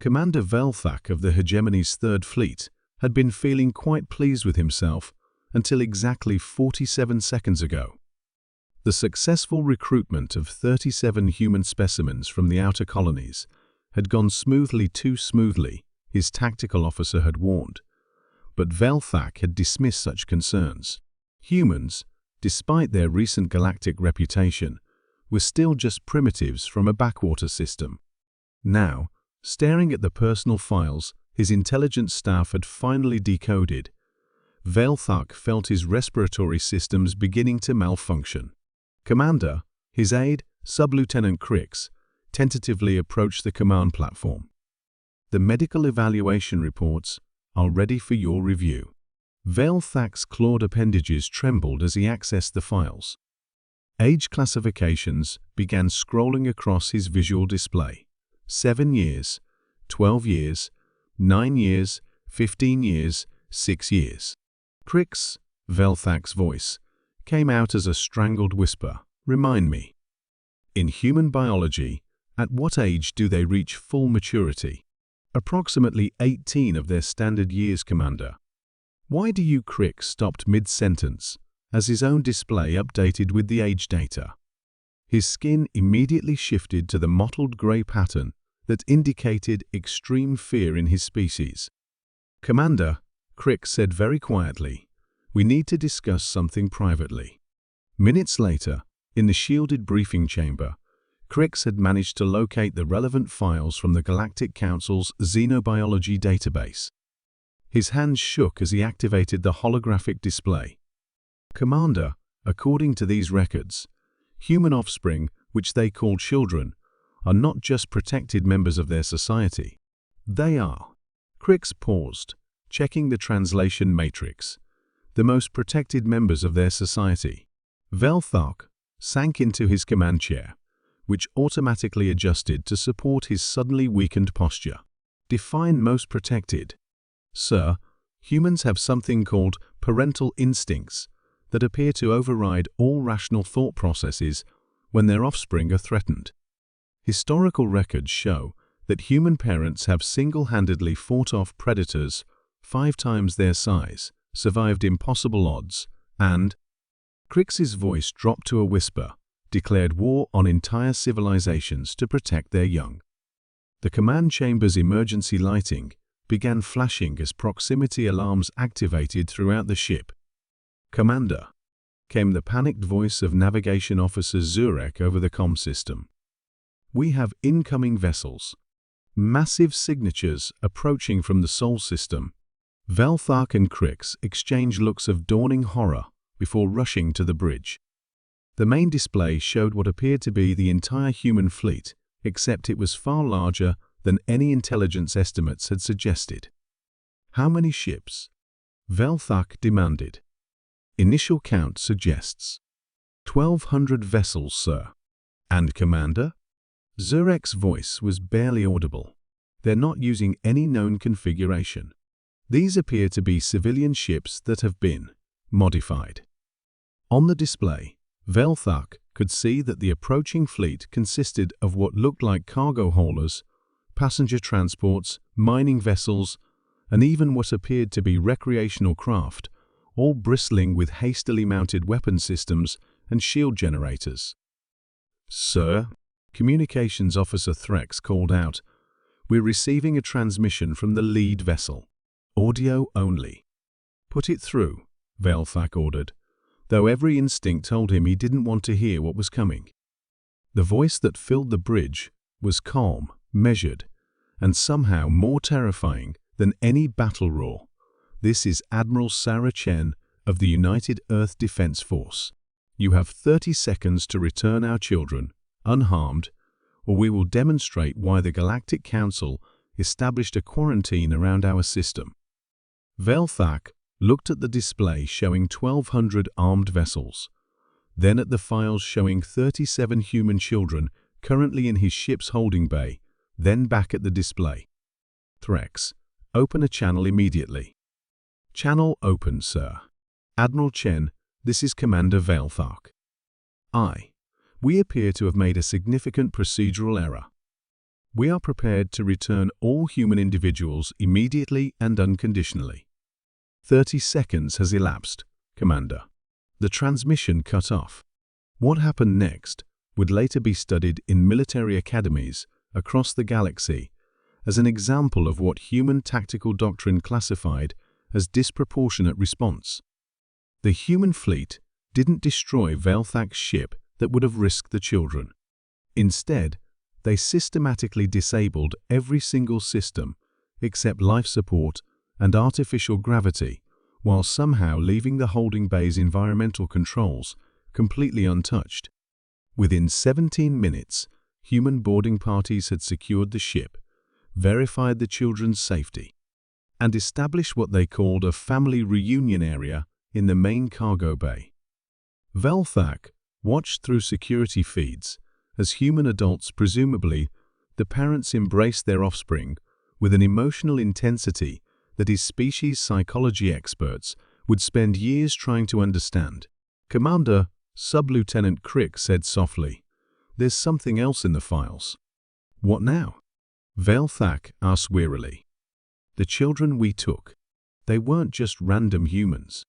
Commander Velthak of the Hegemony's Third Fleet had been feeling quite pleased with himself until exactly 47 seconds ago. The successful recruitment of 37 human specimens from the outer colonies had gone smoothly, too smoothly, his tactical officer had warned. But Velthak had dismissed such concerns. Humans, despite their recent galactic reputation, were still just primitives from a backwater system. Now, staring at the personal files his intelligence staff had finally decoded, Velthak felt his respiratory systems beginning to malfunction. Commander, his aide, Sub-Lieutenant Crix, tentatively approached the command platform. The medical evaluation reports are ready for your review. Velthak's clawed appendages trembled as he accessed the files. Age classifications began scrolling across his visual display. 7 years, 12 years, 9 years, 15 years, 6 years. Crix, Velthak's voice, came out as a strangled whisper. Remind me. In human biology, at what age do they reach full maturity? Approximately 18 of their standard years, Commander. Why do you? Crix stopped mid-sentence as his own display updated with the age data. His skin immediately shifted to the mottled grey pattern that indicated extreme fear in his species. Commander, Crix said very quietly, we need to discuss something privately. Minutes later, in the shielded briefing chamber, Crix had managed to locate the relevant files from the Galactic Council's xenobiology database. His hands shook as he activated the holographic display. Commander, according to these records, human offspring, which they call children, are not just protected members of their society. They are. Crix paused, checking the translation matrix. The most protected members of their society. Velthak sank into his command chair, which automatically adjusted to support his suddenly weakened posture. Define most protected. Sir, humans have something called parental instincts that appear to override all rational thought processes when their offspring are threatened. Historical records show that human parents have single-handedly fought off predators 5 times their size, survived impossible odds, and, Crix's voice dropped to a whisper, declared war on entire civilizations to protect their young. The command chamber's emergency lighting began flashing as proximity alarms activated throughout the ship. Commander, came the panicked voice of Navigation Officer Zurek over the comm system. We have incoming vessels. Massive signatures approaching from the Sol system. Velthak and Crix exchanged looks of dawning horror before rushing to the bridge. The main display showed what appeared to be the entire human fleet, except it was far larger than any intelligence estimates had suggested. How many ships? Velthak demanded. Initial count suggests 1,200 vessels, sir. And Commander? Zurek's voice was barely audible. They're not using any known configuration. These appear to be civilian ships that have been modified. On the display, Velthak could see that the approaching fleet consisted of what looked like cargo haulers, passenger transports, mining vessels, and even what appeared to be recreational craft, all bristling with hastily mounted weapon systems and shield generators. Sir, Communications Officer Threx called out, we're receiving a transmission from the lead vessel. Audio only. Put it through, Velthak ordered, though every instinct told him he didn't want to hear what was coming. The voice that filled the bridge was calm, measured, and somehow more terrifying than any battle roar. This is Admiral Sarah Chen of the United Earth Defense Force. You have 30 seconds to return our children, unharmed, or we will demonstrate why the Galactic Council established a quarantine around our system. Velthak looked at the display showing 1,200 armed vessels, then at the files showing 37 human children currently in his ship's holding bay, then back at the display. Threx, open a channel immediately. Channel open, sir. Admiral Chen, this is Commander Velthak. We appear to have made a significant procedural error. We are prepared to return all human individuals immediately and unconditionally. 30 seconds has elapsed, Commander. The transmission cut off. What happened next would later be studied in military academies across the galaxy as an example of what human tactical doctrine classified as disproportionate response. The human fleet didn't destroy Velthak's ship that would have risked the children. Instead, they systematically disabled every single system except life support and artificial gravity, while somehow leaving the holding bay's environmental controls completely untouched. Within 17 minutes, human boarding parties had secured the ship, verified the children's safety, and established what they called a family reunion area in the main cargo bay. Velthak watched through security feeds as human adults, presumably the parents, embraced their offspring with an emotional intensity that his species' psychology experts would spend years trying to understand. Commander, Sub-Lieutenant Crick said softly, "There's something else in the files." "What now?" Velthak asked wearily. "The children we took. They weren't just random humans.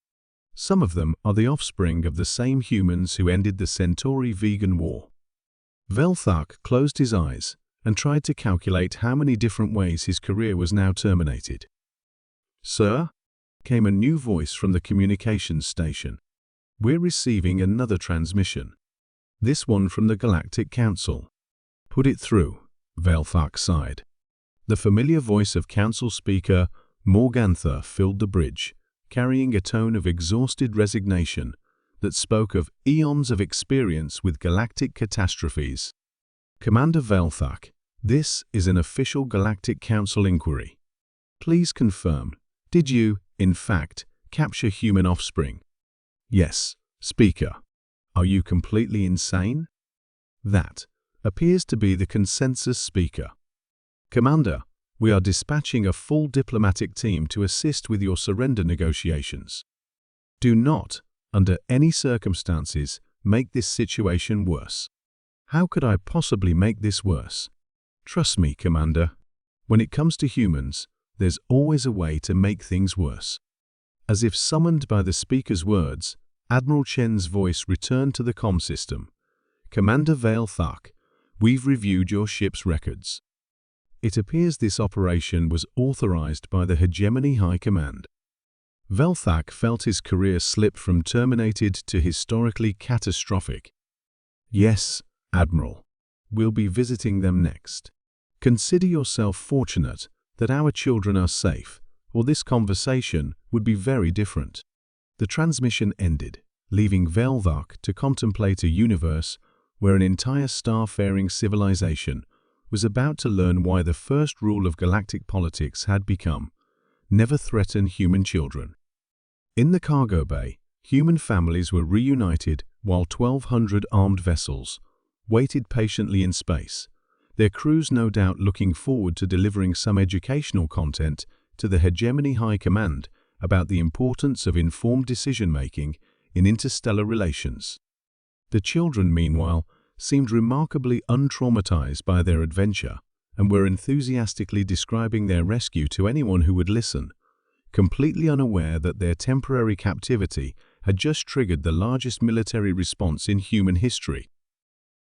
Some of them are the offspring of the same humans who ended the Centauri vegan war." Velthak closed his eyes and tried to calculate how many different ways his career was now terminated. "Sir?" came a new voice from the communications station. "We're receiving another transmission. This one from the Galactic Council." "Put it through," Velthak sighed. The familiar voice of Council Speaker Morgantha filled the bridge, carrying a tone of exhausted resignation that spoke of eons of experience with galactic catastrophes. "Commander Velthak, this is an official Galactic Council inquiry. Please confirm, did you, in fact, capture human offspring?" "Yes, Speaker." "Are you completely insane?" "That appears to be the consensus, Speaker." "Commander, we are dispatching a full diplomatic team to assist with your surrender negotiations. Do not, under any circumstances, make this situation worse." "How could I possibly make this worse?" "Trust me, Commander. When it comes to humans, there's always a way to make things worse." As if summoned by the speaker's words, Admiral Chen's voice returned to the comm system. "Commander Velthak, we've reviewed your ship's records. It appears this operation was authorized by the Hegemony High Command." Velthak felt his career slip from terminated to historically catastrophic. "Yes, Admiral. We'll be visiting them next. Consider yourself fortunate that our children are safe, or this conversation would be very different." The transmission ended, leaving Velthak to contemplate a universe where an entire star-faring civilization was about to learn why the first rule of galactic politics had become, "Never threaten human children." In the cargo bay, human families were reunited while 1,200 armed vessels waited patiently in space, their crews no doubt looking forward to delivering some educational content to the Hegemony High Command about the importance of informed decision-making in interstellar relations. The children, meanwhile, seemed remarkably untraumatized by their adventure and were enthusiastically describing their rescue to anyone who would listen, completely unaware that their temporary captivity had just triggered the largest military response in human history.